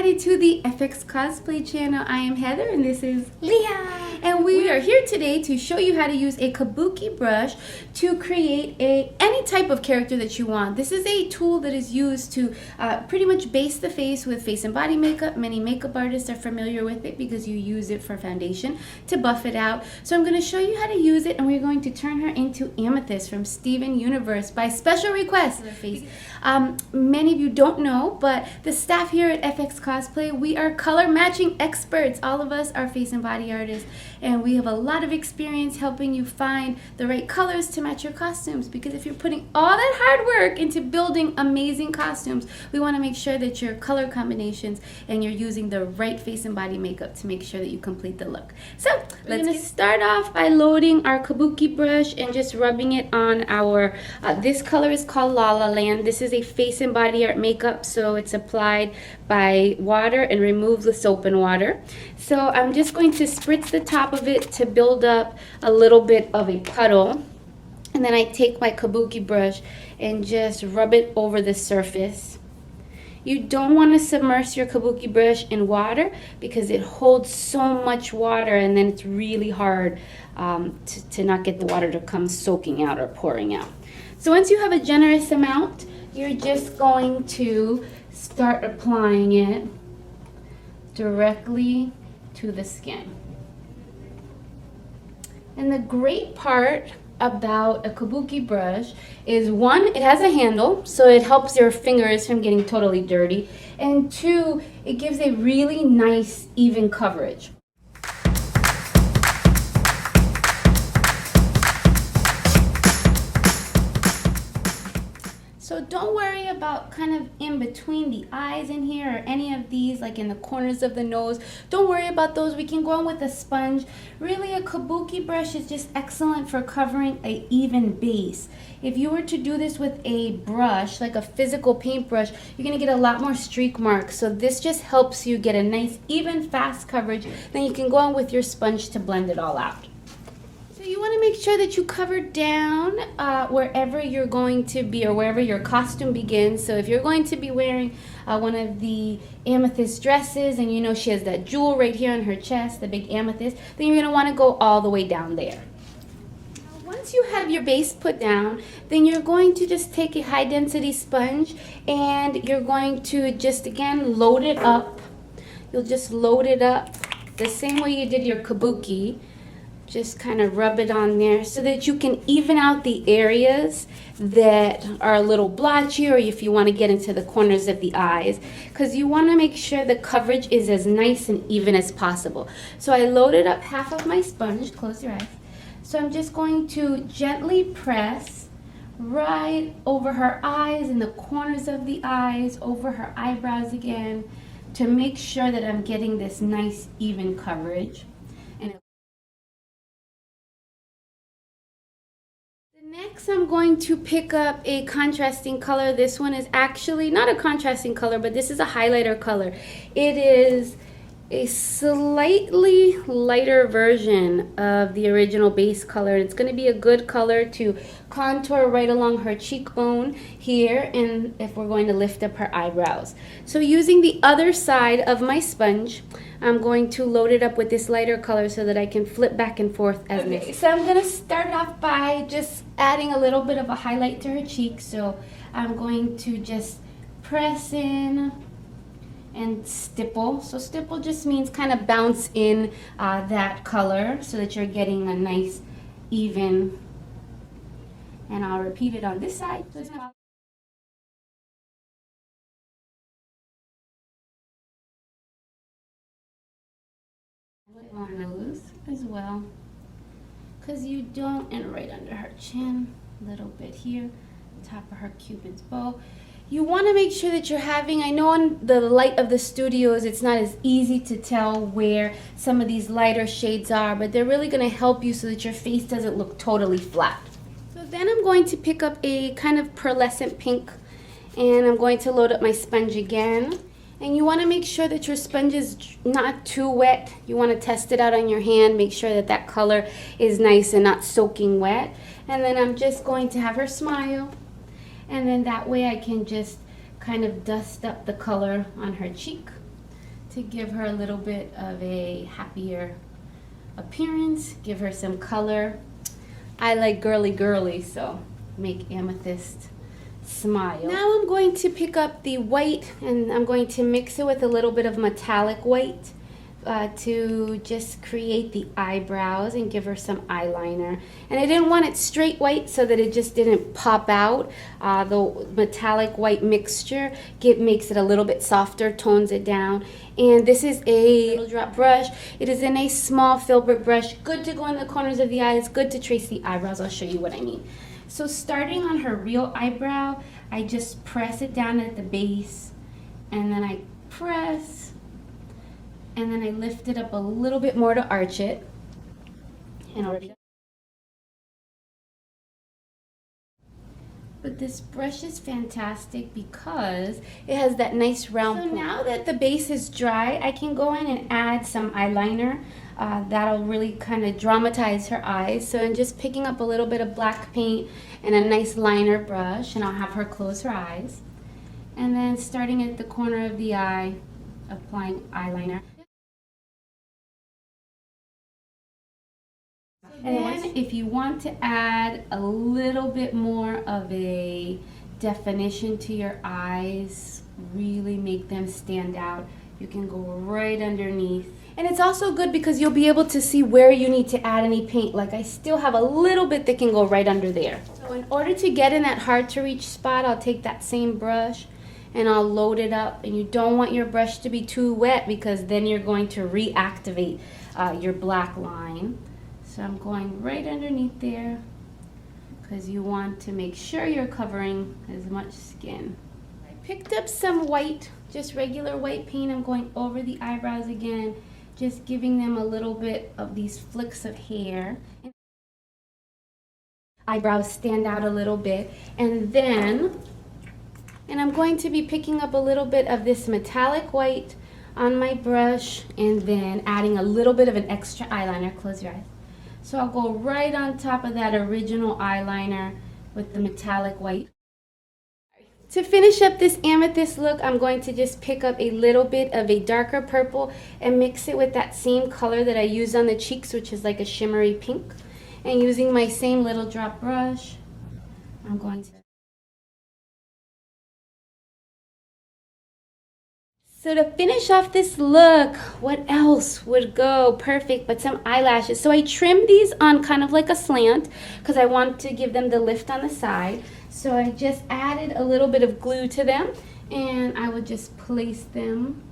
everybody to the FX Cosplay channel. I am Heather and this is Leah. And we are here today to show you how to use a kabuki brush to create any type of character that you want. This is a tool that is used to pretty much base the face with face and body makeup. Many makeup artists are familiar with it because you use it for foundation to buff it out. So I'm going to show you how to use it, and we're going to turn her into Amethyst from Steven Universe by special request. Many of you don't know, but the staff here at FX Cosplay, we are color matching experts. All of us are face and body artists, and we have a lot of experience helping you find the right colors to match your costumes, because if you're putting all that hard work into building amazing costumes, we want to make sure that your color combinations and you're using the right face and body makeup to make sure that you complete the look. So let's start off by loading our kabuki brush and just rubbing it on our this color is called La La Land. This is a face and body art makeup, so it's applied by water and remove the soap and water. So I'm just going to spritz the top of it to build up a little bit of a puddle, and then I take my kabuki brush and just rub it over the surface. You don't want to submerge your kabuki brush in water because it holds so much water, and then it's really hard to not get the water to come soaking out or pouring out. So once you have a generous amount, you're just going to start applying it directly to the skin. And the great part about a kabuki brush is, one, it has a handle, so it helps your fingers from getting totally dirty, and two, it gives a really nice even coverage. So don't worry about kind of in between the eyes in here or any of these, like in the corners of the nose. Don't worry about those. We can go on with a sponge. Really, a kabuki brush is just excellent for covering an even base. If you were to do this with a brush, like a physical paintbrush, you're going to get a lot more streak marks. So this just helps you get a nice, even, fast coverage. Then you can go on with your sponge to blend it all out. You want to make sure that you cover down wherever you're going to be, or wherever your costume begins. So if you're going to be wearing one of the amethyst dresses, and you know she has that jewel right here on her chest, the big amethyst, then you're going to want to go all the way down there. Now, once you have your base put down, then you're going to just take a high density sponge and you're going to just, again, load it up. You'll just load it up the same way you did your kabuki. Just kind of rub it on there so that you can even out the areas that are a little blotchy, or if you want to get into the corners of the eyes, because you want to make sure the coverage is as nice and even as possible. So I loaded up half of my sponge. Close your eyes. So I'm just going to gently press right over her eyes, in the corners of the eyes, over her eyebrows again, to make sure that I'm getting this nice even coverage. Next, I'm going to pick up a contrasting color. This one is actually not a contrasting color, but this is a highlighter color. It is a slightly lighter version of the original base color. It's going to be a good color to contour right along her cheekbone here, and if we're going to lift up her eyebrows. So using the other side of my sponge, I'm going to load it up with this lighter color so that I can flip back and forth as needed. So I'm going to start off by just adding a little bit of a highlight to her cheek. So I'm going to just press in and stipple. So stipple just means kind of bounce in that color so that you're getting a nice even, and I'll repeat it on this side. On her nose as well, because you don't, and right under her chin, a little bit here, top of her cupid's bow. You want to make sure that you're having, I know in the light of the studios it's not as easy to tell where some of these lighter shades are, but they're really going to help you so that your face doesn't look totally flat. So then I'm going to pick up a kind of pearlescent pink, and I'm going to load up my sponge again. And you want to make sure that your sponge is not too wet. You want to test it out on your hand, make sure that that color is nice and not soaking wet. And then I'm just going to have her smile, and then that way I can just kind of dust up the color on her cheek. to give her a little bit of a happier appearance, give her some color. I like girly girly, so make Amethyst smile. Now I'm going to pick up the white and I'm going to mix it with a little bit of metallic white to just create the eyebrows and give her some eyeliner. And I didn't want it straight white so that it just didn't pop out. The metallic white mixture makes it a little bit softer, tones it down. And this is a little drop brush. It is in a small filbert brush, good to go in the corners of the eyes, good to trace the eyebrows. I'll show you what I mean. So starting on her real eyebrow, I just press it down at the base, and then I press, and then I lift it up a little bit more to arch it. But this brush is fantastic because it has that nice round point. So now that the base is dry, I can go in and add some eyeliner. That'll really kind of dramatize her eyes. So I'm just picking up a little bit of black paint and a nice liner brush, and I'll have her close her eyes. And then starting at the corner of the eye, applying eyeliner. And then if you want to add a little bit more of a definition to your eyes, really make them stand out, you can go right underneath. And it's also good because you'll be able to see where you need to add any paint. Like I still have a little bit that can go right under there. So in order to get in that hard to reach spot, I'll take that same brush and I'll load it up. And you don't want your brush to be too wet because then you're going to reactivate your black line. So I'm going right underneath there because you want to make sure you're covering as much skin. I picked up some white, just regular white paint. I'm going over the eyebrows again, just giving them a little bit of these flicks of hair. Eyebrows stand out a little bit. And I'm going to be picking up a little bit of this metallic white on my brush and then adding a little bit of an extra eyeliner. Close your eyes. So I'll go right on top of that original eyeliner with the metallic white. To finish up this amethyst look, I'm going to just pick up a little bit of a darker purple and mix it with that same color that I used on the cheeks, which is like a shimmery pink. And using my same little drop brush, I'm going to... So to finish off this look, what else would go perfect but some eyelashes? So I trimmed these on kind of like a slant because I want to give them the lift on the side. So I just added a little bit of glue to them and I would just place them.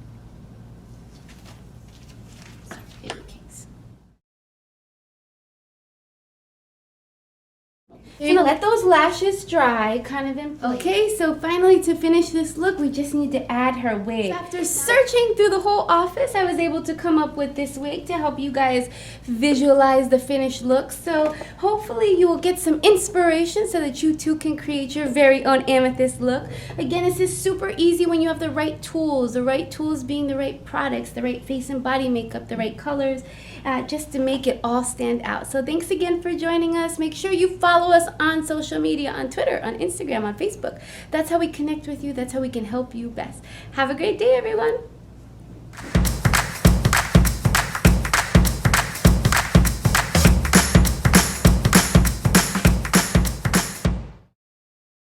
You're gonna let those lashes dry, kind of in place. Okay, so finally to finish this look, we just need to add her wig. So after searching through the whole office, I was able to come up with this wig to help you guys visualize the finished look. So hopefully you will get some inspiration so that you too can create your very own amethyst look. Again, this is super easy when you have the right tools being the right products, the right face and body makeup, the right colors, just to make it all stand out. So thanks again for joining us. Make sure you follow us on social media, on Twitter, on Instagram, on Facebook. That's how we connect with you. That's how we can help you best. Have a great day, everyone.